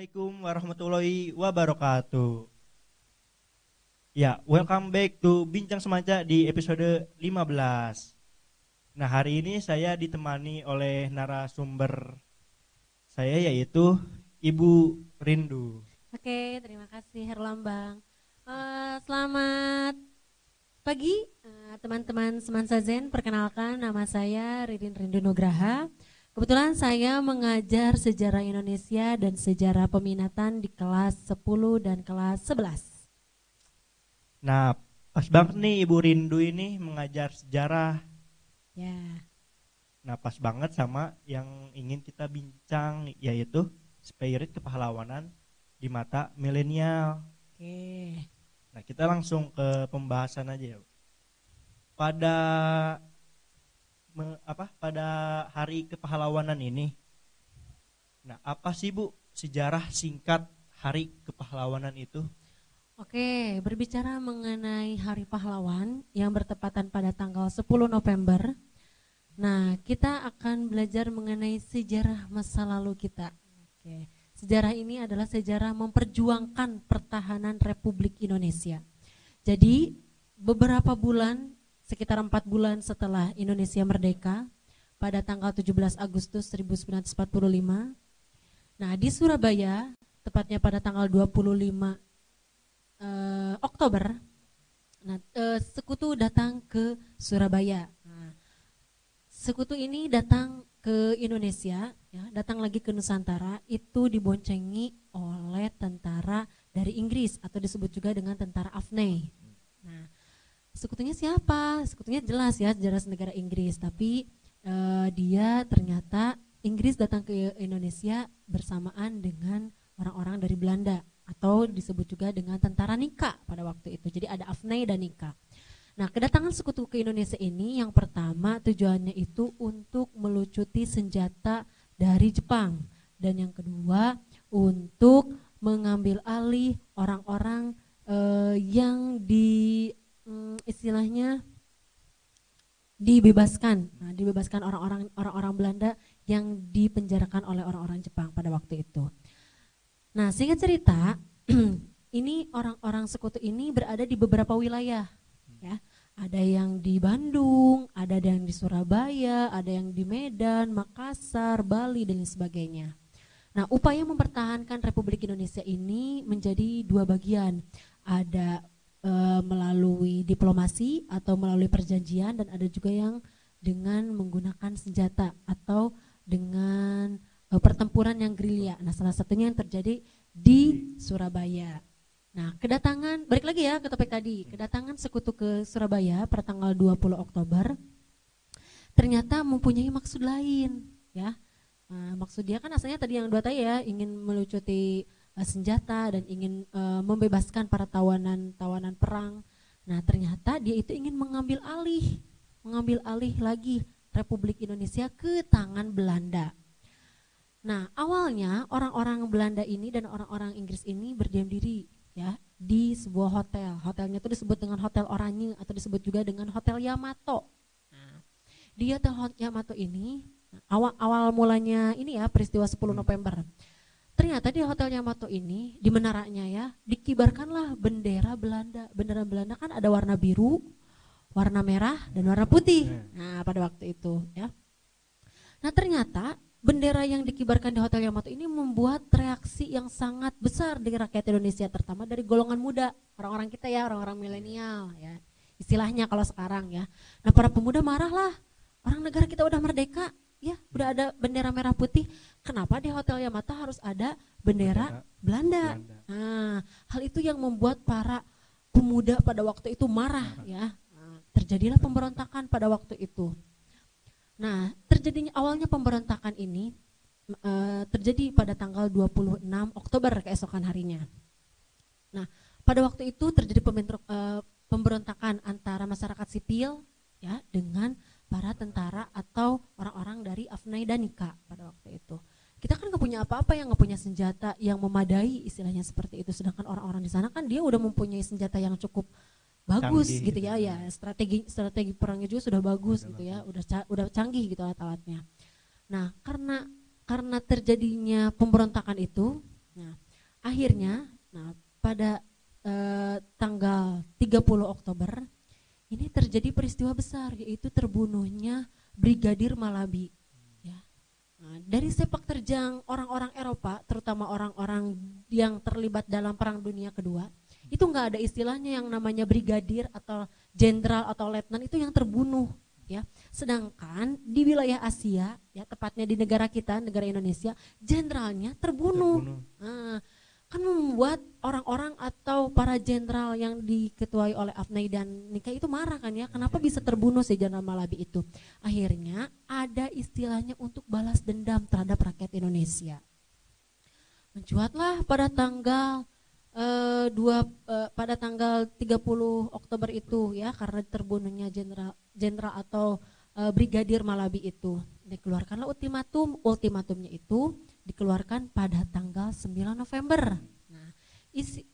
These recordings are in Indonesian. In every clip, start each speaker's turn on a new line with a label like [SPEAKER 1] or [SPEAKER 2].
[SPEAKER 1] Assalamualaikum warahmatullahi wabarakatuh. Ya, welcome back to Bincang Semanca di episode 15. Nah, hari ini saya ditemani oleh narasumber saya yaitu Ibu Rindu.
[SPEAKER 2] Oke, terima kasih Herlambang. Selamat pagi teman-teman Semansa Zen. Perkenalkan, nama saya Ridin Rindu Nugraha. Kebetulan saya mengajar sejarah Indonesia dan sejarah peminatan di kelas 10 dan kelas 11.
[SPEAKER 1] Nah, pas banget nih Ibu Rindu ini mengajar sejarah.
[SPEAKER 2] Ya.
[SPEAKER 1] Nah, pas banget sama yang ingin kita bincang yaitu spirit kepahlawanan di mata milenial.
[SPEAKER 2] Oke.
[SPEAKER 1] Nah, kita langsung ke pembahasan aja ya. Pada hari kepahlawanan ini. Nah, apa sih Bu sejarah singkat hari kepahlawanan itu?
[SPEAKER 2] Oke, berbicara mengenai Hari Pahlawan yang bertepatan pada tanggal 10 November. Nah, kita akan belajar mengenai sejarah masa lalu kita. Oke. Sejarah ini adalah sejarah memperjuangkan pertahanan Republik Indonesia. Jadi, beberapa bulan, sekitar 4 bulan setelah Indonesia merdeka, pada tanggal 17 Agustus 1945, nah di Surabaya, tepatnya pada tanggal 25 Oktober, nah, sekutu datang ke Surabaya. Nah, sekutu ini datang ke Indonesia, ya, datang lagi ke Nusantara, itu diboncengi oleh tentara dari Inggris atau disebut juga dengan tentara AFNI. Nah, sekutunya siapa? Sekutunya jelas ya, jelas negara Inggris, tapi dia ternyata Inggris datang ke Indonesia bersamaan dengan orang-orang dari Belanda atau disebut juga dengan tentara Nika pada waktu itu. Jadi ada AFNI dan Nika. Nah, kedatangan sekutu ke Indonesia ini yang pertama tujuannya itu untuk melucuti senjata dari Jepang, dan yang kedua untuk mengambil alih orang-orang yang istilahnya dibebaskan. Nah, dibebaskan orang-orang Belanda yang dipenjarakan oleh orang-orang Jepang pada waktu itu. Nah, singkat cerita, ini orang-orang sekutu ini berada di beberapa wilayah, ya. Ada yang di Bandung, ada yang di Surabaya, ada yang di Medan, Makassar, Bali dan sebagainya. Nah, upaya mempertahankan Republik Indonesia ini menjadi dua bagian. Ada melalui diplomasi atau melalui perjanjian, dan ada juga yang dengan menggunakan senjata atau dengan pertempuran yang gerilya. Nah, salah satunya yang terjadi di Surabaya. Nah, kedatangan, balik lagi ya ke topik tadi, kedatangan sekutu ke Surabaya pada tanggal 20 Oktober ternyata mempunyai maksud lain, ya. Maksud dia kan asalnya tadi yang dua tadi ya, ingin melucuti senjata dan ingin membebaskan para tawanan perang. Nah, ternyata dia itu ingin mengambil alih lagi Republik Indonesia ke tangan Belanda. Nah, awalnya orang-orang Belanda ini dan orang-orang Inggris ini berdiam diri, ya, di sebuah hotel. Hotelnya itu disebut dengan Hotel Oranye atau disebut juga dengan Hotel Yamato. Nah, di Hotel Yamato ini awal mulanya ini ya peristiwa 10 November. Ternyata di Hotel Yamato ini, di menaranya ya, dikibarkanlah bendera Belanda. Bendera Belanda kan ada warna biru, warna merah, dan warna putih. Nah, pada waktu itu ya. Nah, ternyata bendera yang dikibarkan di Hotel Yamato ini membuat reaksi yang sangat besar di rakyat Indonesia, terutama dari golongan muda, orang-orang kita ya, orang-orang milenial ya. Istilahnya kalau sekarang ya. Nah, para pemuda marahlah. Orang negara kita udah merdeka, ya, udah ada bendera merah putih, kenapa di Hotel Yamato harus ada bendera Belanda? Nah, hal itu yang membuat para pemuda pada waktu itu marah, ya. Nah, terjadilah pemberontakan pada waktu itu. Nah, awalnya pemberontakan ini terjadi pada tanggal 26 Oktober keesokan harinya. Nah, pada waktu itu terjadi pemberontakan antara masyarakat sipil, ya, dengan para tentara atau orang-orang dari AFNI dan Nika pada waktu itu. Kita kan nggak punya apa-apa, yang nggak punya senjata yang memadai, istilahnya seperti itu. Sedangkan orang-orang di sana kan dia udah mempunyai senjata yang cukup bagus, canggih, gitu ya, ya, strategi perangnya juga sudah bagus, gitu ya, udah canggih gitu alat-alatnya. Nah, karena terjadinya pemberontakan itu, Nah, akhirnya pada tanggal 30 Oktober ini terjadi peristiwa besar, yaitu terbunuhnya Brigadir Malabi. Ya. Nah, dari sepak terjang orang-orang Eropa, terutama orang-orang yang terlibat dalam Perang Dunia Kedua, itu nggak ada istilahnya yang namanya brigadir atau jenderal atau letnan itu yang terbunuh. Ya, sedangkan di wilayah Asia, ya tepatnya di negara kita, negara Indonesia, jenderalnya terbunuh. Nah, kan membuat orang-orang atau para jenderal yang diketuai oleh Afnai dan Nika itu marah kan ya, kenapa bisa terbunuh si Jenderal Malabi itu. Akhirnya ada istilahnya untuk balas dendam terhadap rakyat Indonesia. Mencuatlah pada tanggal pada tanggal 30 Oktober itu ya, karena terbunuhnya jenderal atau Brigadir Malabi itu. Dikeluarkanlah ultimatumnya itu dikeluarkan pada tanggal 9 November. Nah,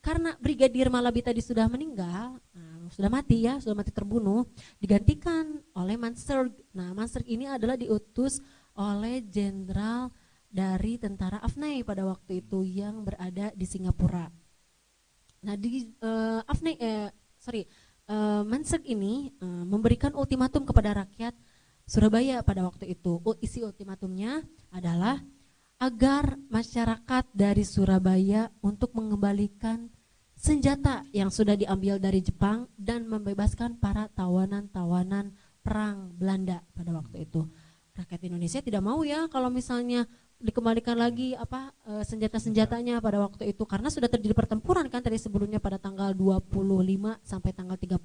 [SPEAKER 2] karena Brigadir Malabi tadi sudah meninggal, sudah mati terbunuh, digantikan oleh Manserg. Nah, Manserg ini adalah diutus oleh jenderal dari tentara Afnai pada waktu itu yang berada di Singapura. Nah, Manserg ini memberikan ultimatum kepada rakyat Surabaya pada waktu itu. Isi ultimatumnya adalah agar masyarakat dari Surabaya untuk mengembalikan senjata yang sudah diambil dari Jepang dan membebaskan para tawanan-tawanan perang Belanda pada waktu itu. Rakyat Indonesia tidak mau ya kalau misalnya dikembalikan lagi senjata-senjatanya pada waktu itu, karena sudah terjadi pertempuran kan tadi sebelumnya pada tanggal 25 sampai tanggal 30.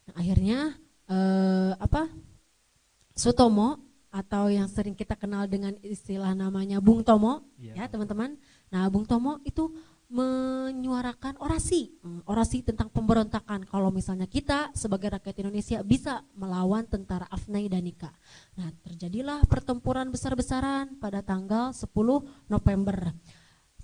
[SPEAKER 2] Nah, akhirnya Sutomo atau yang sering kita kenal dengan istilah namanya Bung Tomo, ya teman-teman. Nah, Bung Tomo itu menyuarakan orasi tentang pemberontakan kalau misalnya kita sebagai rakyat Indonesia bisa melawan tentara Afnai dan Nika. Nah, terjadilah pertempuran besar-besaran pada tanggal 10 November.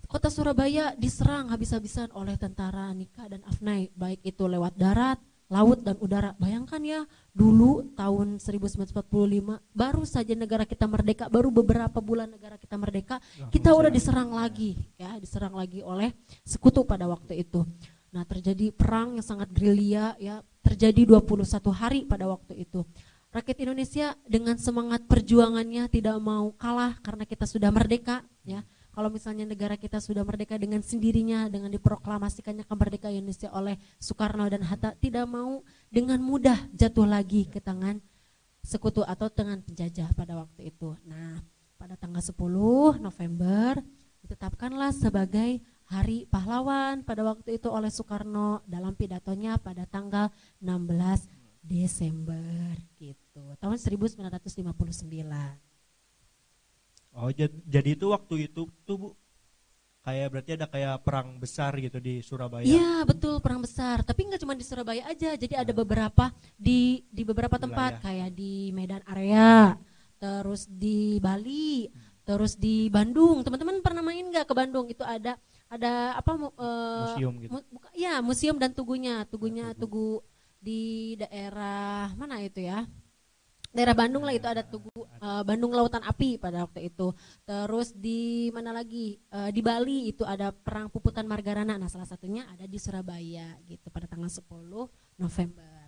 [SPEAKER 2] Kota Surabaya diserang habis-habisan oleh tentara Nika dan Afnai, baik itu lewat darat, laut dan udara. Bayangkan ya, dulu tahun 1945 baru saja negara kita merdeka, baru beberapa bulan negara kita merdeka, kita udah diserang lagi oleh sekutu pada waktu itu. Nah, terjadi perang yang sangat gerilya ya, terjadi 21 hari pada waktu itu. Rakyat Indonesia dengan semangat perjuangannya tidak mau kalah karena kita sudah merdeka ya. Kalau misalnya negara kita sudah merdeka dengan sendirinya, dengan diproklamasikannya kemerdekaan Indonesia oleh Soekarno dan Hatta, tidak mau dengan mudah jatuh lagi ke tangan sekutu atau tangan penjajah pada waktu itu. Nah, pada tanggal 10 November ditetapkanlah sebagai Hari Pahlawan pada waktu itu oleh Soekarno dalam pidatonya pada tanggal 16 Desember gitu, tahun 1959.
[SPEAKER 1] Oh, jadi itu waktu itu tuh Bu, kayak berarti ada kayak perang besar gitu di Surabaya.
[SPEAKER 2] Iya betul, perang besar, tapi nggak cuma di Surabaya aja, jadi ada beberapa di beberapa tempat kayak di Medan Area, terus di Bali, terus di Bandung. Teman-teman pernah main nggak ke Bandung? Itu ada
[SPEAKER 1] museum gitu.
[SPEAKER 2] Museum dan tugu di daerah mana itu ya? Daerah Bandung lah, itu ada tugu Bandung Lautan Api pada waktu itu. Terus di mana lagi, di Bali itu ada perang Puputan Margarana. Nah, salah satunya ada di Surabaya gitu pada tanggal 10 November.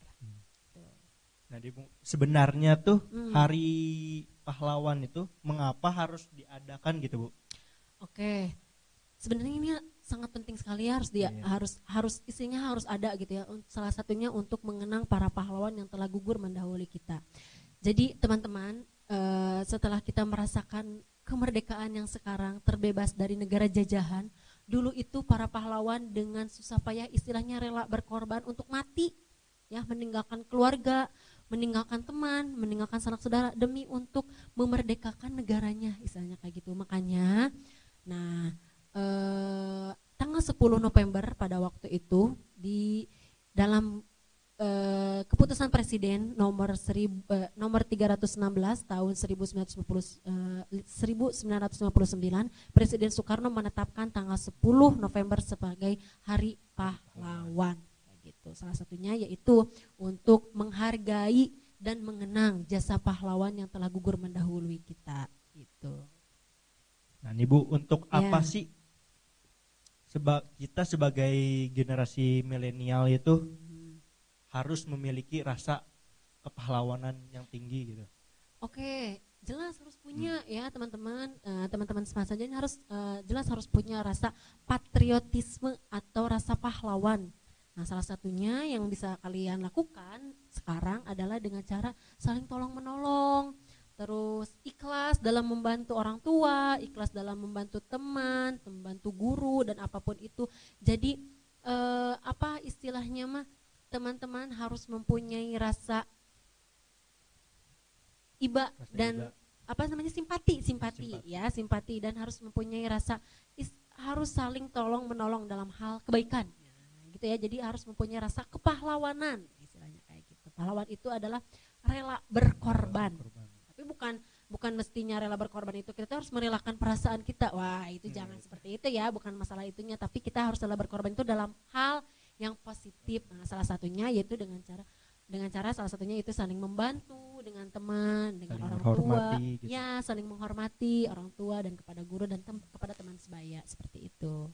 [SPEAKER 1] Nah, sebenarnya tuh Hari Pahlawan itu mengapa harus diadakan gitu Bu?
[SPEAKER 2] Oke, sebenarnya ini sangat penting sekali ya, harus isinya harus ada gitu ya. Salah satunya untuk mengenang para pahlawan yang telah gugur mendahului kita. Jadi teman-teman, setelah kita merasakan kemerdekaan yang sekarang terbebas dari negara jajahan, dulu itu para pahlawan dengan susah payah istilahnya rela berkorban untuk mati, ya, meninggalkan keluarga, meninggalkan teman, meninggalkan sanak saudara demi untuk memerdekakan negaranya, istilahnya kayak gitu. Makanya, nah tanggal 10 November pada waktu itu di dalam keputusan Presiden nomor 316 tahun 1959, Presiden Soekarno menetapkan tanggal 10 November sebagai Hari Pahlawan gitu. Salah satunya yaitu untuk menghargai dan mengenang jasa pahlawan yang telah gugur mendahului kita gitu.
[SPEAKER 1] Nah, nih Bu, untuk apa sih kita sebagai generasi milenial itu harus memiliki rasa kepahlawanan yang tinggi gitu.
[SPEAKER 2] Oke, jelas harus punya ya teman-teman, teman-teman semua saja ini harus jelas harus punya rasa patriotisme atau rasa pahlawan. Nah, salah satunya yang bisa kalian lakukan sekarang adalah dengan cara saling tolong menolong, terus ikhlas dalam membantu orang tua, ikhlas dalam membantu teman, membantu guru dan apapun itu. Jadi apa istilahnya mah, teman-teman harus mempunyai rasa iba dan apa namanya simpati ya, simpati, dan harus mempunyai rasa harus saling tolong menolong dalam hal kebaikan. Gitu ya, jadi harus mempunyai rasa kepahlawanan, istilahnya kayak gitu. Pahlawan itu adalah rela berkorban. Tapi bukan mestinya rela berkorban itu kita harus merelakan perasaan kita. Wah, itu jangan seperti itu ya, bukan masalah itunya, tapi kita harus rela berkorban itu dalam hal yang positif. Nah, salah satunya yaitu dengan cara salah satunya itu saling membantu dengan teman, dengan
[SPEAKER 1] saling
[SPEAKER 2] orang tua,
[SPEAKER 1] gitu.
[SPEAKER 2] Ya saling menghormati orang tua dan kepada guru dan kepada teman sebaya, seperti itu.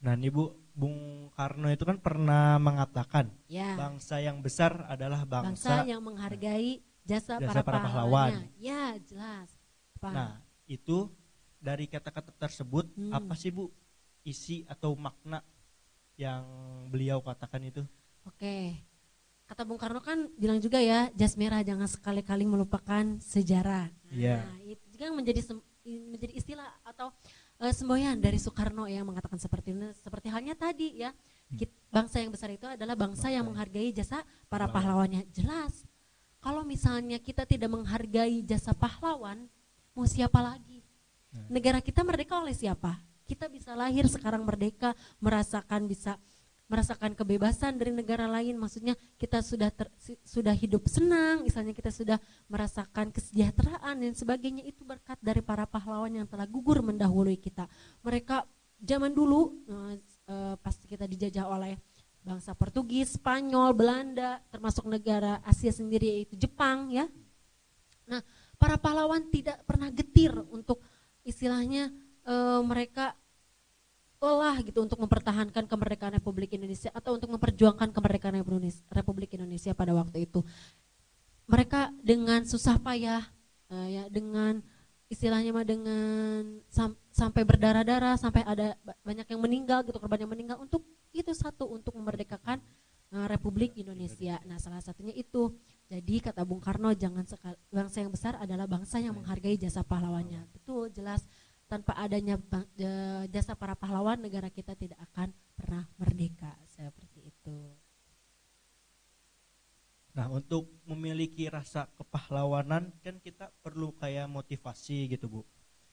[SPEAKER 1] Nah, ini Bung Karno itu kan pernah mengatakan
[SPEAKER 2] ya,
[SPEAKER 1] bangsa yang besar adalah bangsa
[SPEAKER 2] yang menghargai jasa para
[SPEAKER 1] pahlawan.
[SPEAKER 2] Ya, jelas.
[SPEAKER 1] Nah, itu dari kata-kata tersebut apa sih Bu isi atau makna yang beliau katakan itu?
[SPEAKER 2] Oke. Kata Bung Karno kan bilang juga ya, jas merah jangan sekali-kali melupakan sejarah. Nah, itu juga menjadi istilah atau semboyan dari Soekarno yang mengatakan seperti ini, seperti halnya tadi ya, bangsa yang besar itu adalah bangsa yang menghargai jasa para pahlawannya. Jelas, kalau misalnya kita tidak menghargai jasa pahlawan, mau siapa lagi? Negara kita merdeka oleh siapa? Kita bisa lahir sekarang merdeka, merasakan kebebasan dari negara lain, maksudnya kita sudah hidup senang, misalnya kita sudah merasakan kesejahteraan dan sebagainya, itu berkat dari para pahlawan yang telah gugur mendahului kita. Mereka zaman dulu pas kita dijajah oleh bangsa Portugis, Spanyol, Belanda, termasuk negara Asia sendiri yaitu Jepang ya. Nah, para pahlawan tidak pernah getir untuk istilahnya mereka lelah gitu untuk mempertahankan kemerdekaan Republik Indonesia atau untuk memperjuangkan kemerdekaan Republik Indonesia pada waktu itu. Mereka dengan susah payah ya, dengan istilahnya mah dengan sampai berdarah-darah, sampai ada banyak yang meninggal gitu, korban yang meninggal untuk itu satu, untuk memerdekakan Republik Indonesia. Nah, salah satunya itu. Jadi kata Bung Karno, bangsa yang besar adalah bangsa yang menghargai jasa pahlawannya. Betul, jelas. Tanpa adanya jasa para pahlawan, negara kita tidak akan pernah merdeka, seperti itu.
[SPEAKER 1] Nah, untuk memiliki rasa kepahlawanan kan kita perlu kayak motivasi gitu Bu.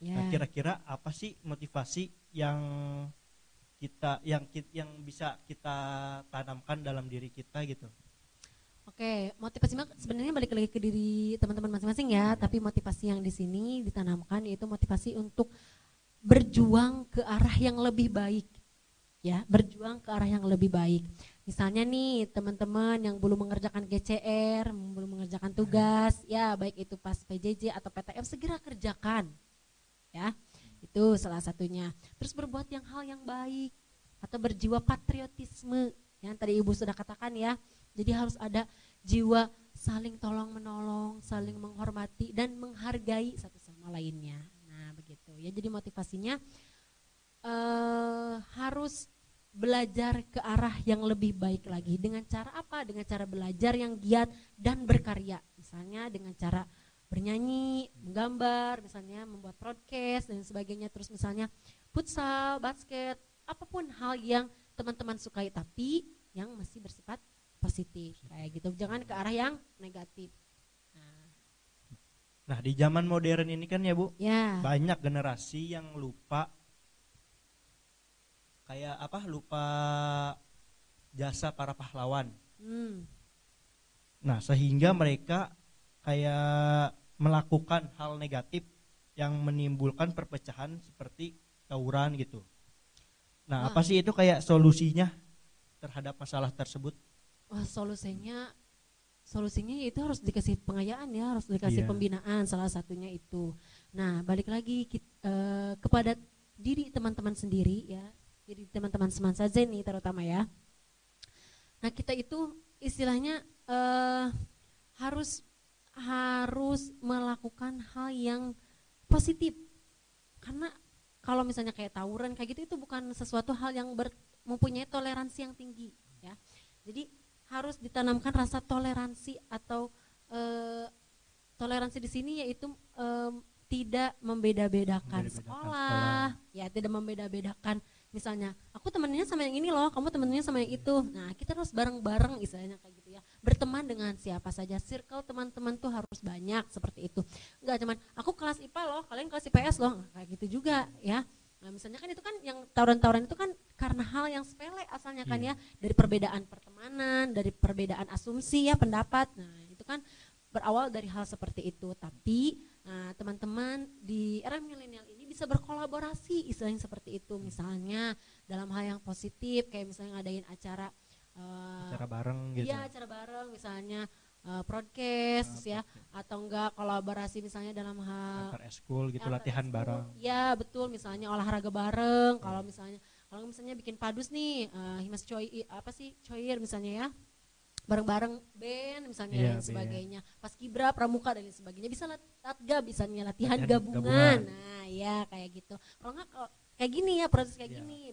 [SPEAKER 2] Ya.
[SPEAKER 1] Nah, kira-kira apa sih motivasi yang bisa kita tanamkan dalam diri kita gitu?
[SPEAKER 2] Oke, motivasi sebenarnya balik lagi ke diri teman-teman masing-masing ya, tapi motivasi yang di sini ditanamkan yaitu motivasi untuk berjuang ke arah yang lebih baik. Ya, berjuang ke arah yang lebih baik. Misalnya nih, teman-teman yang belum mengerjakan GCR, belum mengerjakan tugas, ya baik itu pas PJJ atau PTM, segera kerjakan. Ya, itu salah satunya. Terus berbuat hal yang baik atau berjiwa patriotisme. Yang tadi Ibu sudah katakan ya. Jadi harus ada jiwa saling tolong menolong, saling menghormati dan menghargai satu sama lainnya. Nah, begitu ya. Jadi motivasinya harus belajar ke arah yang lebih baik lagi. Dengan cara apa? Dengan cara belajar yang giat dan berkarya. Misalnya dengan cara bernyanyi, menggambar, misalnya membuat podcast dan sebagainya. Terus misalnya futsal, basket, apapun hal yang teman-teman sukai tapi yang masih bersifat positif kayak gitu, jangan ke arah yang negatif.
[SPEAKER 1] Nah, di zaman modern ini kan ya Bu,
[SPEAKER 2] ya,
[SPEAKER 1] banyak generasi yang lupa jasa para pahlawan. Nah, sehingga mereka kayak melakukan hal negatif yang menimbulkan perpecahan seperti tawuran gitu. Nah, apa sih itu kayak solusinya terhadap masalah tersebut?
[SPEAKER 2] Solusinya itu harus dikasih pengayaan ya, harus dikasih pembinaan, salah satunya itu. Nah, balik lagi kepada diri teman-teman sendiri ya, diri teman-teman saja nih terutama ya. Nah kita itu istilahnya harus melakukan hal yang positif, karena kalau misalnya kayak tawuran kayak gitu itu bukan sesuatu hal yang mempunyai toleransi yang tinggi ya. Jadi harus ditanamkan rasa toleransi atau toleransi di sini yaitu tidak membeda-bedakan sekolah, ya tidak membeda-bedakan. Misalnya aku temennya sama yang ini loh, kamu temennya sama yang itu. Nah kita harus bareng-bareng istilahnya kayak gitu ya. Berteman dengan siapa saja, circle teman-teman tuh harus banyak seperti itu. Enggak cuman aku kelas IPA loh, kalian kelas IPS loh, nah, kayak gitu juga ya. Nah misalnya kan itu kan yang tawuran-tawuran itu kan karena hal yang sepele asalnya kan ya, dari perbedaan pertemanan, dari perbedaan asumsi ya pendapat. Nah itu kan berawal dari hal seperti itu. Tapi teman-teman di era milenial ini bisa berkolaborasi istilahnya seperti itu, misalnya dalam hal yang positif kayak misalnya ngadain acara
[SPEAKER 1] bareng gitu.
[SPEAKER 2] Iya acara bareng misalnya broadcast ya, atau enggak kolaborasi misalnya dalam hal
[SPEAKER 1] antar eskul gitu, latihan bareng.
[SPEAKER 2] Ya betul, misalnya olahraga bareng. Kalau misalnya bikin padus nih, himas coir misalnya ya, bareng-bareng band misalnya dan sebagainya, pas kibra pramuka dan sebagainya, bisa latgab misalnya latihan gabungan. Nah ya kayak gitu. Kalau nggak kayak gini ya, proses kayak gini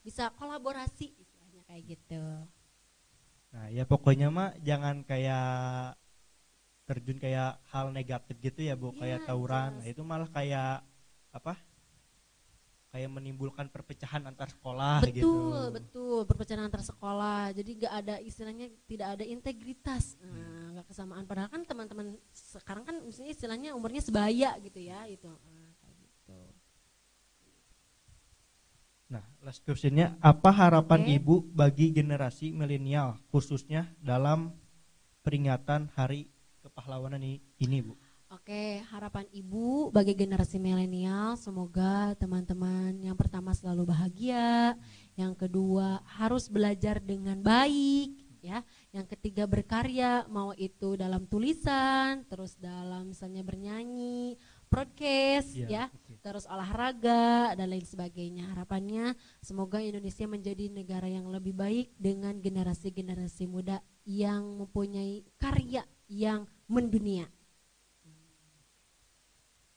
[SPEAKER 2] bisa kolaborasi istilahnya kayak gitu.
[SPEAKER 1] Nah ya pokoknya mah jangan kayak terjun kayak hal negatif gitu ya Bu, kayak tawuran. Nah itu malah kayak apa, kayak menimbulkan perpecahan antar sekolah gitu.
[SPEAKER 2] Betul, perpecahan antar sekolah. Jadi gak ada istilahnya, tidak ada integritas, gak kesamaan. Padahal kan teman-teman sekarang kan misalnya istilahnya umurnya sebaya gitu ya, itu. Kayak gitu.
[SPEAKER 1] Nah, last questionnya, apa harapan Ibu bagi generasi milenial khususnya dalam peringatan Hari Kepahlawanan ini Bu?
[SPEAKER 2] Oke, harapan Ibu bagi generasi milenial, semoga teman-teman yang pertama selalu bahagia, yang kedua harus belajar dengan baik, ya, yang ketiga berkarya, mau itu dalam tulisan, terus dalam misalnya bernyanyi, broadcast, ya, terus olahraga dan lain sebagainya. Harapannya semoga Indonesia menjadi negara yang lebih baik dengan generasi-generasi muda yang mempunyai karya yang mendunia.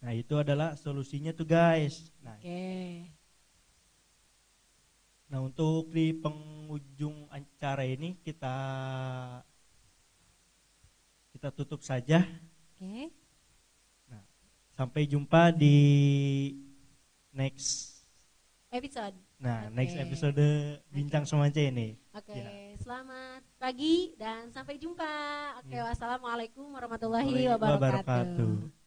[SPEAKER 1] Nah itu adalah solusinya tuh guys. Nah, nah untuk di penghujung acara ini kita tutup saja. Nah, sampai jumpa di next episode. Nah next episode Bincang Semanja ini.
[SPEAKER 2] Selamat pagi dan sampai jumpa. Wassalamualaikum warahmatullahi wabarakatuh.